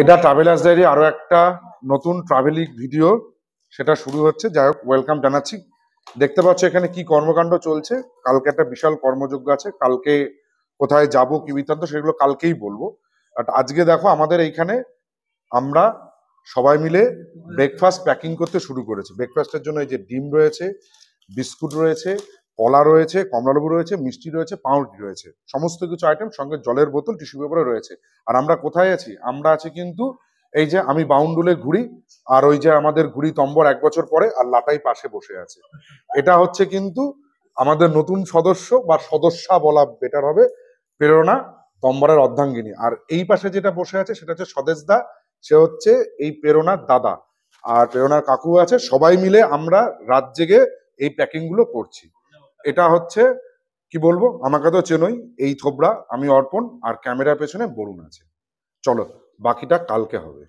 এটা travellers diary আরো একটা নতুন ট্রাভেলিং ভিডিও, সেটা শুরু হচ্ছে। যাই হোক, ওয়েলকাম জানাচ্ছি। দেখতে পাচ্ছ এখানে কি কর্মকাণ্ড চলছে। কালকে একটা বিশাল কর্মযজ্ঞ আছে, কালকে কোথায় যাব কি বৃত্তান্ত সেগুলো কালকেই বলবো। বাট আজকে দেখো আমাদের এইখানে আমরা সবাই মিলে ব্রেকফাস্ট প্যাকিং করতে শুরু করেছি। ব্রেকফাস্টের জন্য এই যে ডিম রয়েছে, বিস্কুট রয়েছে, কলা রয়েছে, কমলালেবু রয়েছে, মিষ্টি রয়েছে, পাউরুটি রয়েছে, সমস্ত কিছু আইটেম, সঙ্গে জলের বোতল, টিস্যু পেপারে রয়েছে। আর আমরা কোথায় আছি? আমরা আছি কিন্তু এই যে আমি বাউন্ডুলে ঘুরি, আর ওই যে আমাদের ঘুড়ি তম্বর 1 বছর পরে, আর লাটাই পাশে বসে আছে। এটা হচ্ছে কিন্তু আমাদের নতুন সদস্য বা সদস্যা বলা বেটার হবে, প্রেরণা তম্বরের অর্ধাঙ্গিনী। আর এই পাশে যেটা বসে আছে সেটা হচ্ছে স্বদেশ দা, সে হচ্ছে এই প্রেরণার দাদা। আর প্রেরণার কাকু আছে। সবাই মিলে আমরা রাত জেগে এই প্যাকিং গুলো করছি। এটা হচ্ছে কি বলবো, আমাকে তো চেনই, এই থোবরা, আমি অর্পণ, আর ক্যামেরার পেছনে বরুণ আছে। চলো, বাকিটা কালকে হবে।